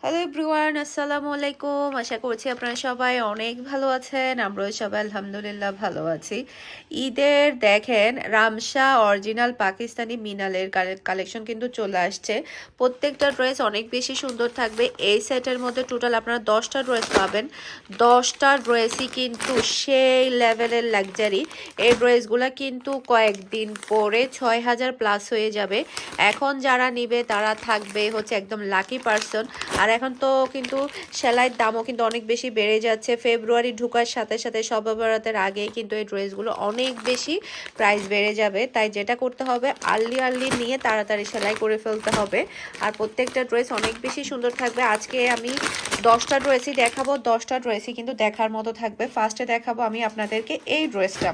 Hello everyone, আসসালামু আলাইকুম। আশা করছি আপনারা সবাই অনেক ভালো আছেন। আমরাও সবাই আলহামদুলিল্লাহ ভালো আছি। ঈদের দেখেন রামসা অরিজিনাল পাকিস্তানি মিনালের কালেকশন কিন্তু চলে আসছে। প্রত্যেকটা ড্রেস অনেক বেশি সুন্দর থাকবে। এই সেটের মধ্যে টোটাল আপনারা 10টা ড্রেস পাবেন। 10টা ড্রেসই কিন্তু সেই লেভেলের লাক্সারি। এই ড্রেসগুলো কিন্তু কয়েকদিন পরে 6000 প্লাস হয়ে যাবে। এখন যারা নিবে তারা থাকবে হচ্ছে একদম লাকি পারসন। আর এখন তো কিন্তু সেলাইয়ের দামও কিন্তু অনেক বেশি বেড়ে যাচ্ছে। ফেব্রুয়ারি ঢোকার সাথে সাথে শবে বরাতের আগেই কিন্তু এই ড্রেসগুলো অনেক বেশি প্রাইস বেড়ে যাবে। তাই যেটা করতে হবে আর্লি নিয়ে তাড়াতাড়ি সেলাই করে ফেলতে হবে। আর প্রত্যেকটা ড্রেস অনেক বেশি সুন্দর থাকবে। আজকে আমি 10টা ড্রেসই দেখাবো। 10টা ড্রেসই কিন্তু দেখার মতো থাকবে। ফার্স্টে দেখাবো আমি আপনাদেরকে এই ড্রেসটা।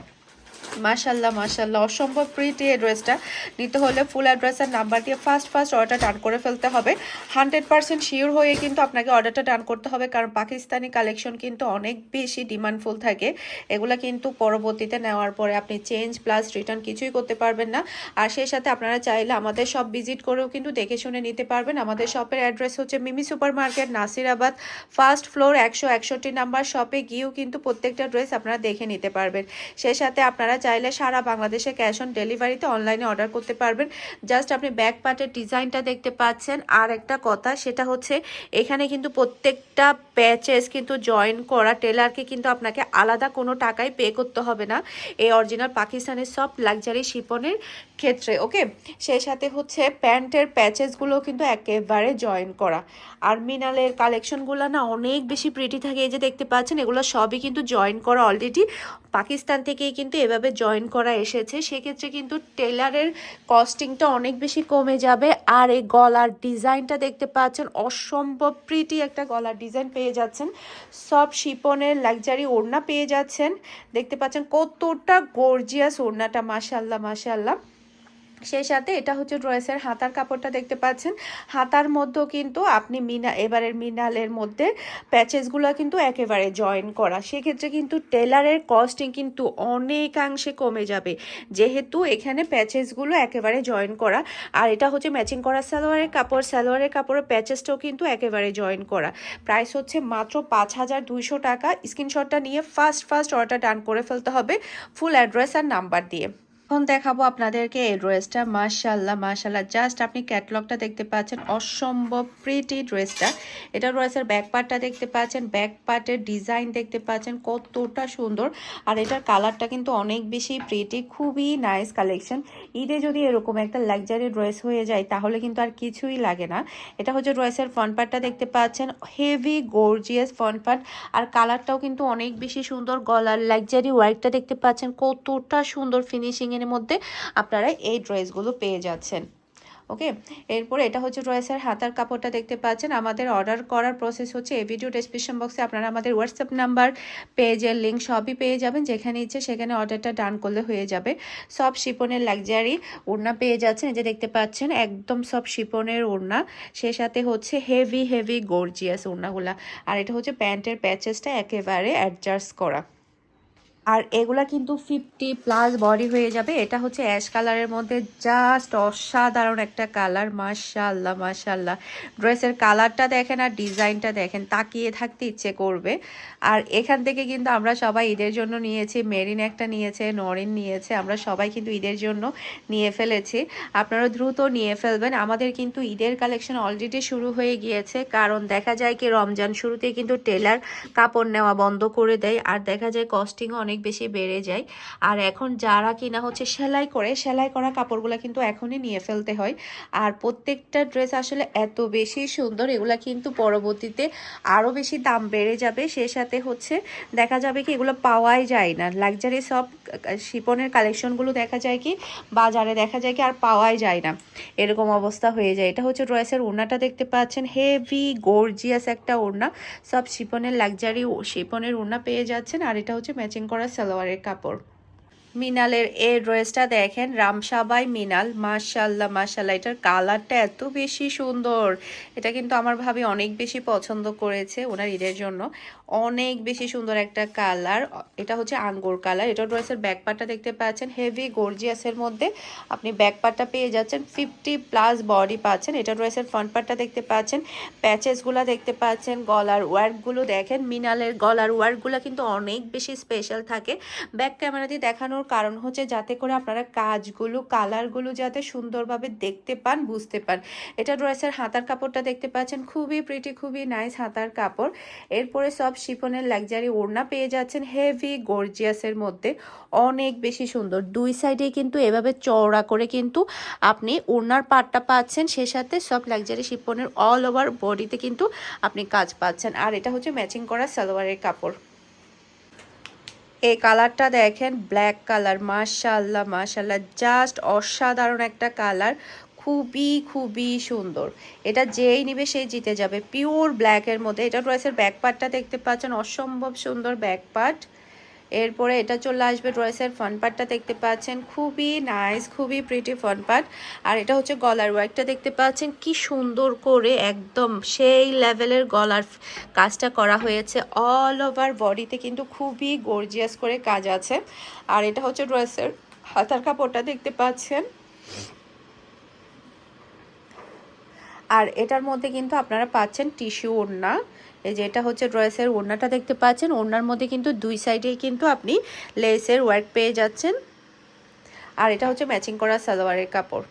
মাশাল্লাহ মাশাল্লাহ, অসম্ভব প্রিটি এই ড্রেসটা। নিতে হলে ফুল অ্যাড্রেস আর নাম্বার দিয়ে ফার্স্ট অর্ডারটা ডান করে ফেলতে হবে। 100% শিওর হয়ে কিন্তু আপনাকে অর্ডারটা ডান করতে হবে, কারণ পাকিস্তানি কালেকশন কিন্তু অনেক বেশি ডিমান্ডফুল থাকে। এগুলা কিন্তু পরবর্তীতে নেওয়ার পরে আপনি চেঞ্জ প্লাস রিটার্ন কিছুই করতে পারবেন না। আর সেই সাথে আপনারা চাইলে আমাদের শপ ভিজিট করেও কিন্তু দেখে শুনে নিতে পারবেন। আমাদের শপের অ্যাড্রেস হচ্ছে Mimi super market, Nasirabad, first floor, 161 number. শপে গিয়েও কিন্তু প্রত্যেকটা ড্রেস আপনারা দেখে নিতে পারবেন। সেই সাথে আপনারা চাইলে সারা বাংলাদেশে ক্যাশ অন ডেলিভারিতে অনলাইনে অর্ডার করতে পারবেন। জাস্ট আপনি ব্যাক পার্টের ডিজাইনটা দেখতে পাচ্ছেন। আর একটা কথা, সেটা হচ্ছে এখানে কিন্তু প্রত্যেকটা প্যাচেস কিন্তু জয়েন করা। টেলারকে কিন্তু আপনাকে আলাদা কোনো টাকাই পে করতে হবে না এই অরিজিনাল পাকিস্তানের সব লাক্সারি শিপনের ক্ষেত্রে। ওকে, সেই সাথে হচ্ছে প্যান্টের প্যাচেসগুলো কিন্তু একেবারে জয়েন করা। আর মিনালের কালেকশনগুলো না অনেক বেশি প্রিটি থাকে। এই যে দেখতে পাচ্ছেন, এগুলো সবই কিন্তু জয়েন করা। অলরেডি পাকিস্তান থেকেই কিন্তু এভাবে জয়েন করা এসেছে। সেক্ষেত্রে কিন্তু টেলারের কস্টিংটা অনেক বেশি কমে যাবে। আর এই গলার ডিজাইনটা দেখতে পাচ্ছেন, অসম্ভব প্রিটি একটা গলার ডিজাইন পেয়ে যাচ্ছেন। সব শিপনের লাক্সারি ওড়না পেয়ে যাচ্ছেন। দেখতে পাচ্ছেন কতটা গর্জিয়াস ওড়নাটা, মাশাল্লাহ মাশাল্লাহ। সেই সাথে এটা হচ্ছে ড্রেসের হাতার কাপড়টা দেখতে পাচ্ছেন। হাতার মধ্যেও কিন্তু আপনি এবারের মিনালের মধ্যে প্যাচেসগুলো কিন্তু একেবারে জয়েন করা। সেক্ষেত্রে কিন্তু টেলারের কস্টিং কিন্তু অনেকাংশে কমে যাবে, যেহেতু এখানে প্যাচেসগুলো একেবারে জয়েন করা। আর এটা হচ্ছে ম্যাচিং করা সালোয়ারের কাপড়। সালোয়ারের কাপড়ের প্যাচেসটাও কিন্তু একেবারে জয়েন করা। প্রাইস হচ্ছে মাত্র 5200 টাকা। স্ক্রিনশটটা নিয়ে ফার্স্ট অর্ডার ডান করে ফেলতে হবে ফুল অ্যাড্রেস আর নাম্বার দিয়ে। এখন দেখাবো আপনাদেরকে এই ড্রেসটা। মাশাল্লাহ মাশাল্লাহ, জাস্ট আপনি ক্যাটলগটা দেখতে পাচ্ছেন, অসম্ভব প্রিটি ড্রেসটা। এটা ড্রেসের ব্যাক পার্টটা দেখতে পাচ্ছেন, ব্যাক পার্টের ডিজাইন দেখতে পাচ্ছেন কতটা সুন্দর। আর এটার কালারটা কিন্তু অনেক বেশি প্রিটি, খুবই নাইস কালেকশন। ঈদে যদি এরকম একটা লাক্সারি ড্রেস হয়ে যায় তাহলে কিন্তু আর কিছুই লাগে না। এটা হচ্ছে ড্রেসের ফ্রন্ট পার্টটা দেখতে পাচ্ছেন, হেভি গর্জিয়াস ফ্রন্ট পার্ট। আর কালারটাও কিন্তু অনেক বেশি সুন্দর। গলার লাক্সারি ওয়ার্কটা দেখতে পাচ্ছেন কতটা সুন্দর ফিনিশিং এর মধ্যে আপনারা এই ড্রেসগুলো পেয়ে যাচ্ছেন। ওকে, এরপরে এটা হচ্ছে ড্রেসের হাতার কাপড়টা দেখতে পাচ্ছেন। আমাদের অর্ডার করার প্রসেস হচ্ছে এই ভিডিও ডেসক্রিপশন বক্সে আপনারা আমাদের হোয়াটসঅ্যাপ নাম্বার, পেজের লিঙ্ক সবই পেয়ে যাবেন। যেখানে ইচ্ছে সেখানে অর্ডারটা ডান করলে হয়ে যাবে। সব শিপনের লাক্সারি ওড়না পেয়ে যাচ্ছেন, এই যে দেখতে পাচ্ছেন একদম সব শিপনের ওড়না। সে সাথে হচ্ছে হেভি গর্জিয়াস ওড়নাগুলা। আর এটা হচ্ছে প্যান্টের প্যাচেসটা একেবারে অ্যাডজাস্ট করা। আর এগুলা কিন্তু 50+ বডি হয়ে যাবে। এটা হচ্ছে অ্যাশ কালারের মধ্যে, জাস্ট অসাধারণ একটা কালার। মাশাআল্লাহ মাশাআল্লাহ, ড্রেসের কালারটা দেখেন আর ডিজাইনটা দেখেন, তাকিয়ে থাকতে ইচ্ছে করবে। আর এখান থেকে কিন্তু আমরা সবাই ঈদের জন্য নিয়েছি। মেরিন একটা নিয়েছে, নরিন নিয়েছে, আমরা সবাই কিন্তু ঈদের জন্য নিয়ে ফেলেছি। আপনারা দ্রুত নিয়ে ফেলবেন। আমাদের কিন্তু ঈদের কালেকশন অলরেডি শুরু হয়ে গিয়েছে, কারণ দেখা যায় কি রমজান শুরুতেই কিন্তু টেলার কাপড় নেওয়া বন্ধ করে দেয়। আর দেখা যায় কস্টিংও অনেক বেশি বেড়ে যায়। আর এখন যারা কিনা হচ্ছে সেলাই করা কাপড়গুলো কিন্তু এখনই নিয়ে ফেলতে হয়। আর প্রত্যেকটা ড্রেস আসলে এত বেশি সুন্দর, এগুলা কিন্তু পরবর্তীতে আরও বেশি দাম বেড়ে যাবে। সে সাথে হচ্ছে দেখা যাবে কি এগুলো পাওয়াই যায় না। লাক্সারি সব শিপনের কালেকশনগুলো দেখা যায় কি বাজারে দেখা যায় কি আর পাওয়াই যায় না, এরকম অবস্থা হয়ে যায়। এটা হচ্ছে ড্রেসের ওড়নাটা দেখতে পাচ্ছেন, হেভি গর্জিয়াস একটা ওড়না। সব শিপনের লাক্সারি শিপনের ওড়না পেয়ে যাচ্ছেন। আর এটা হচ্ছে ম্যাচিং করা সালোয়ারের কাপড়। মিনালের এই ড্রেসটা দেখেন, রামসা বাই মিনাল, মাশাল্লাহ মাশাল্লাহ, এটার কালারটা এত বেশি সুন্দর। এটা কিন্তু আমার ভাবি অনেক বেশি পছন্দ করেছে ওনার ঈদের জন্য। অনেক বেশি সুন্দর একটা কালার, এটা হচ্ছে আঙ্গুর কালার। এটা ড্রেসের ব্যাক পার্টটা দেখতে পাচ্ছেন হেভি গর্জিয়াসের মধ্যে আপনি ব্যাক পার্টটা পেয়ে যাচ্ছেন, 50+ বডি পাচ্ছেন। এটা ড্রেসের ফ্রন্ট পার্টটা দেখতে পাচ্ছেন, প্যাচেসগুলো দেখতে পাচ্ছেন, গলার ওয়ার্কগুলো দেখেন। মিনালের গলার ওয়ার্কগুলো কিন্তু অনেক বেশি স্পেশাল থাকে। ব্যাক ক্যামেরা দিয়ে দেখানোর কারণ হচ্ছে যাতে করে আপনারা কাজগুলো কালারগুলো যাতে সুন্দরভাবে দেখতে পান, বুঝতে পান। এটা ড্রেসের হাতার কাপড়টা দেখতে পাচ্ছেন, খুবই প্রিটি, খুবই নাইস হাতার কাপড়। এরপরে সব শিফনের লাক্সারি ওড়না পেয়ে যাচ্ছেন হেভি গর্জিয়াসের মধ্যে, অনেক বেশি সুন্দর। দুই সাইডে কিন্তু এভাবে চওড়া করে কিন্তু আপনি ওড়নার পাটটা পাচ্ছেন, সে সাথে সব লাক্সারি শিফনের অল ওভার বডিতে কিন্তু আপনি কাজ পাচ্ছেন। আর এটা হচ্ছে ম্যাচিং করা সালোয়ারের কাপড়। এই কালারটা দেখেন, ব্ল্যাক কালার, মাশাআল্লাহ মাশাআল্লাহ, জাস্ট অসাধারণ একটা কালার, খুবই খুবই সুন্দর। এটা যেই নিবে সেই জিতে যাবে, পিওর ব্ল্যাকের মধ্যে। এটা ড্রেসের ব্যাক পার্টটা দেখতে পাচ্ছেন, অসম্ভব সুন্দর ব্যাক পার্ট। এরপরে এটা চলে আসবে ড্রেসের ফ্রন্ট পার্টটা দেখতে পাচ্ছেন, খুবই নাইস, খুবই প্রিটি ফ্রন্ট পার্ট। আর এটা হচ্ছে গলার ওয়ার্কটা দেখতে পাচ্ছেন, কি সুন্দর করে একদম সেই লেভেলের গলার কাজটা করা হয়েছে। অল ওভার বডিতে কিন্তু খুবই গর্জিয়াস করে কাজ আছে। আর এটা হচ্ছে ড্রেসের হাতার কাপড়টা দেখতে পাচ্ছেন। আর এটার মধ্যে কিন্তু আপনারা পাচ্ছেন টিস্যু ওড়না। এই যে এটা হচ্ছে ড্রেসের ওড়নাটা দেখতে পাচ্ছেন, ওড়নার মধ্যে কিন্তু দুই সাইডেই কিন্তু আপনি লেসের ওয়ার্ক পেয়ে যাচ্ছেন। আর এটা হচ্ছে ম্যাচিং করা সালোয়ারের কাপড়।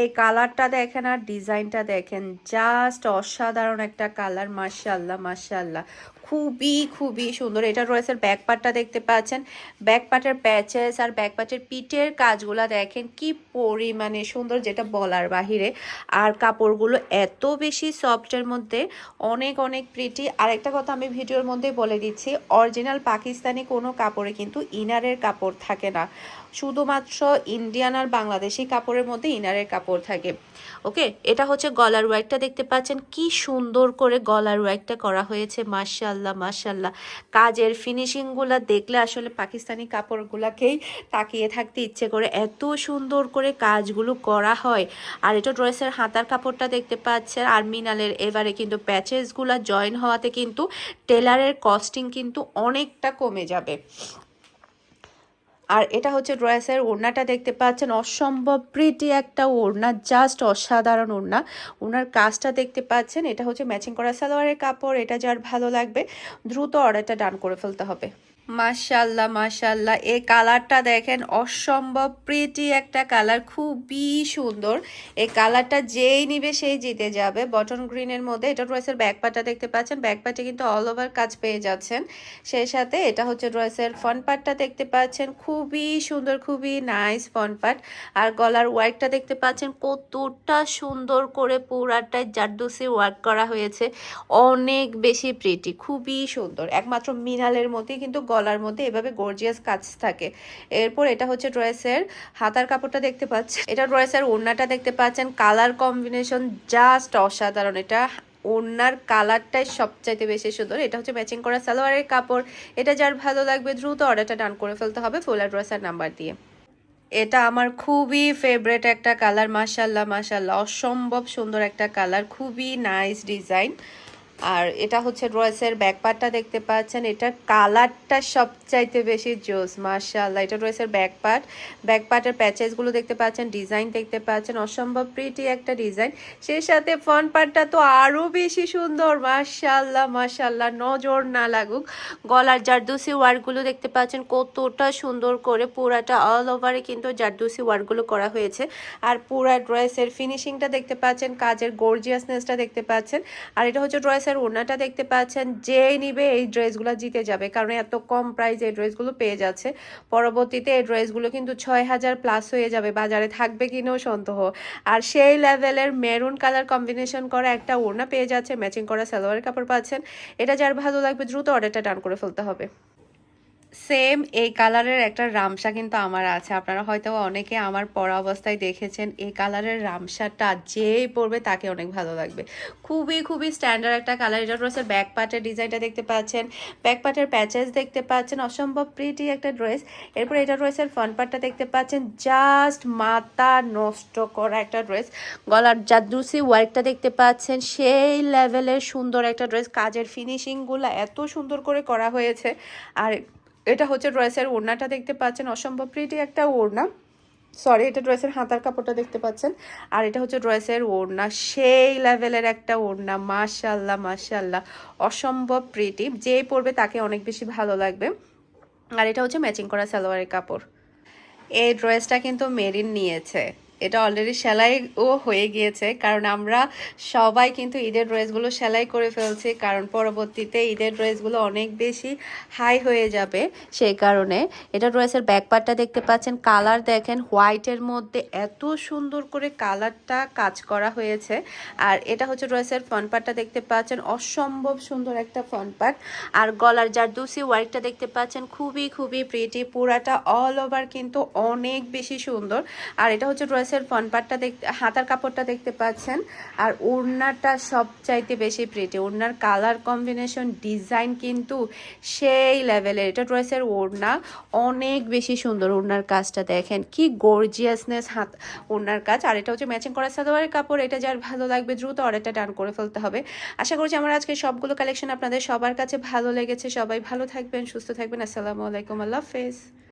এই কালারটা দেখেন আর ডিজাইনটা দেখেন, জাস্ট অসাধারণ একটা কালার, মাশাআল্লাহ মাশাআল্লাহ, খুবই খুবই সুন্দর। এটা ড্রেসের ব্যাক পার্টটা দেখতে পাচ্ছেন, ব্যাক পার্টের প্যাচেস আর ব্যাক পার্টের পিঠের কাজগুলা দেখেন কি পরিমাণে সুন্দর, যেটা বলার বাহিরে। আর কাপড়গুলো এত বেশি সফটের মধ্যে, অনেক অনেক প্রিটি। আর একটা কথা আমি ভিডিওর মধ্যে বলে দিচ্ছি, অরিজিনাল পাকিস্তানি কোনো কাপড়ে কিন্তু ইনারের কাপড় থাকে না, শুধুমাত্র ইন্ডিয়ান আর বাংলাদেশি কাপড়ের মধ্যে ইনারের কাপড় থাকে। ওকে, এটা হচ্ছে গলার ওয়ার্কটা দেখতে পাচ্ছেন, কি সুন্দর করে গলার ওয়ার্কটা করা হয়েছে, মাশাআল্লাহ মাশাআল্লাহ। কাজের ফিনিশিংগুলো দেখলে আসলে পাকিস্তানি কাপড়গুলোকেই তাকিয়ে থাকতে ইচ্ছে করে, এত সুন্দর করে কাজগুলো করা হয়। আর এটা ড্রেসের হাতার কাপড়টা দেখতে পাচ্ছেন। আর মিনালের এবারে কিন্তু প্যাচেসগুলো জয়েন হওয়াতে কিন্তু টেলারের কস্টিং কিন্তু অনেকটা কমে যাবে। আর এটা হচ্ছে ড্রেসের ওড়নাটা দেখতে পাচ্ছেন, অসম্ভব প্রিটি একটা ওড়না, জাস্ট অসাধারণ ওড়না। ওনার কাজটা দেখতে পাচ্ছেন, এটা হচ্ছে ম্যাচিং করা সালোয়ারের কাপড়। এটা যার ভালো লাগবে দ্রুত অর্ডারটা ডান করে ফেলতে হবে। মাশাআল্লাহ মাশাআল্লাহ, এই কালারটা দেখেন, অসম্ভব প্রিটি একটা কালার, খুবই সুন্দর। এই কালারটা যেই নিবে সেই জিতে যাবে, বটন গ্রিনের মধ্যে। এটা ড্রেসের ব্যাক পার্টটা দেখতে পাচ্ছেন, ব্যাক পার্টে কিন্তু অল ওভার কাজ পেয়ে যাচ্ছেন। সেই সাথে এটা হচ্ছে ড্রেসের ফ্রন্ট পার্টটা দেখতে পাচ্ছেন, খুবই সুন্দর, খুবই নাইস ফ্রন্ট পার্ট। আর গলার ওয়ার্কটা দেখতে পাচ্ছেন কতটা সুন্দর করে পুরাটাই জারদুসি ওয়ার্ক করা হয়েছে, অনেক বেশি প্রিটি, খুবই সুন্দর। একমাত্র মিনালের মধ্যে কিন্তু গলার মধ্যে এভাবে গর্জিয়াস কাজ থাকে। এরপর এটা হচ্ছে ড্রেসের হাতার কাপড়টা দেখতে পাচ্ছেন, এটা ড্রেসের ওড়নাটা দেখতে পাচ্ছেন, কালার কম্বিনেশন জাস্ট অসাধারণ। এটা ওড়নার কালারটাই সবচাইতে বেশি সুন্দর। এটা হচ্ছে ম্যাচিং করা সালোয়ারের কাপড়। এটা যার ভালো লাগবে দ্রুত অর্ডারটা ডান করে ফেলতে হবে ফুল অ্যাড্রেস নাম্বার দিয়ে। এটা আমার খুবই ফেভারেট একটা কালার, মাশাআল্লাহ মাশাআল্লাহ, অসম্ভব সুন্দর একটা কালার, খুবই নাইস ডিজাইন। আর এটা হচ্ছে ড্রেসের ব্যাক পার্টটা দেখতে পাচ্ছেন, এটার কালারটা সবচাইতে বেশি জোস, মাশাআল্লাহ। এটা ড্রেসের ব্যাক পার্ট, ব্যাক পার্টের প্যাচেসগুলো দেখতে পাচ্ছেন, ডিজাইন দেখতে পাচ্ছেন, অসম্ভব প্রিটি একটা ডিজাইন। সেই সাথে ফ্রন্ট পার্টটা তো আরও বেশি সুন্দর, মাশাআল্লাহ মাশাআল্লাহ, নজর না লাগুক। গলার জারদুসি ওয়ার্কগুলো দেখতে পাচ্ছেন কতটা সুন্দর করে, পুরাটা অল ওভারে কিন্তু জারদুসি ওয়ার্কগুলো করা হয়েছে। আর পুরা ড্রেসের ফিনিশিংটা দেখতে পাচ্ছেন, কাজের গর্জিয়াসনেসটা দেখতে পাচ্ছেন। আর এটা হচ্ছে ড্রেসের ওড়নাটা দেখতে পাচ্ছেন, যেই নিবে এই ড্রেসগুলো জিতে যাবে, কারণ এত কম প্রাইসে এই ড্রেসগুলো পেয়ে যাচ্ছে। পরবর্তীতে এই ড্রেসগুলো কিন্তু 6000+ হয়ে যাবে, বাজারে থাকবে কিনেও সন্দেহ। আর সেই লেভেলের মেরুন কালার কম্বিনেশন করা একটা ওড়না পেয়ে যাচ্ছে, ম্যাচিং করা সালোয়ারের কাপড় পাচ্ছেন। এটা যার ভালো লাগবে দ্রুত অর্ডারটা ডান করে ফেলতে হবে। সেম এই কালারের একটা রামসা কিন্তু আমার আছে। আপনারা হয়তো অনেকে আমার পরা অবস্থায় দেখেছেন। এই কালারের রামসাটা যেই পরবে তাকে অনেক ভালো লাগবে। খুবই, খুবই স্ট্যান্ডার্ড একটা কালার। এটা ড্রেসের ব্যাক পার্টের ডিজাইনটা দেখতে পাচ্ছেন, ব্যাক পার্টের প্যাচেস দেখতে পাচ্ছেন, অসম্ভব প্রিটি একটা ড্রেস। এরপর এটা ড্রেসের ফ্রন্ট পার্টটা দেখতে পাচ্ছেন, জাস্ট মাথা নষ্ট করা একটা ড্রেস। গলার জাদরুসি ওয়ার্কটা দেখতে পাচ্ছেন, সেই লেভেলের সুন্দর একটা ড্রেস। কাজের ফিনিশিংগুলো এত সুন্দর করে করা হয়েছে। আর এটা হচ্ছে ড্রেসের ওড়নাটা দেখতে পাচ্ছেন, অসম্ভব প্রিটি একটা ওড়না। সরি, এটা ড্রেসের হাতার কাপড়টা দেখতে পাচ্ছেন। আর এটা হচ্ছে ড্রেসের ওড়না, সেই লেভেলের একটা ওড়না। মাশাল্লাহ মাশাল্লাহ, অসম্ভব প্রিটি। যেই পরবে তাকে অনেক বেশি ভালো লাগবে। আর এটা হচ্ছে ম্যাচিং করা সালোয়ারের কাপড়। এই ড্রেসটা কিন্তু মেরিন নিয়েছে। এটা অলরেডি সেলাইও হয়ে গিয়েছে, কারণ আমরা সবাই কিন্তু ঈদের ড্রেসগুলো সেলাই করে ফেলছি, কারণ পরবর্তীতে ঈদের ড্রেসগুলো অনেক বেশি হাই হয়ে যাবে। সেই কারণে এটা ড্রেসের ব্যাক পার্টটা দেখতে পাচ্ছেন, কালার দেখেন, হোয়াইটের মধ্যে এত সুন্দর করে কালারটা কাজ করা হয়েছে। আর এটা হচ্ছে ড্রেসের ফ্রন্ট পার্টটা দেখতে পাচ্ছেন, অসম্ভব সুন্দর একটা ফ্রন্ট পার্ট। আর গলার জারদুসি ওয়ার্কটা দেখতে পাচ্ছেন, খুবই খুবই প্রিটি। পুরাটা অল ওভার কিন্তু অনেক বেশি সুন্দর। আর এটা হচ্ছে ড্রেসের ফ্রন্ট পার্টটা দেখতে, হাতার কাপড়টা দেখতে পাচ্ছেন। আর ওড়নাটা সবচাইতে বেশি প্রিটি। ওড়নার কালার কম্বিনেশন, ডিজাইন কিন্তু সেই লেভেলের। এটা ড্রেসের ওড়না, অনেক বেশি সুন্দর। ওড়নার কাজটা দেখেন, কি গর্জিয়াসনেস হাত ওড়নার কাজ। আর এটা হচ্ছে ম্যাচিং করা সালোয়ারের কাপড়। এটা যার ভালো লাগবে দ্রুত অর্ডারটা ডান করে ফেলতে হবে। আশা করছি আমার আজকে সবগুলো কালেকশন আপনাদের সবার কাছে ভালো লেগেছে। সবাই ভালো থাকবেন, সুস্থ থাকবেন। আসসালামু আলাইকুম, আল্লাহ হাফেজ।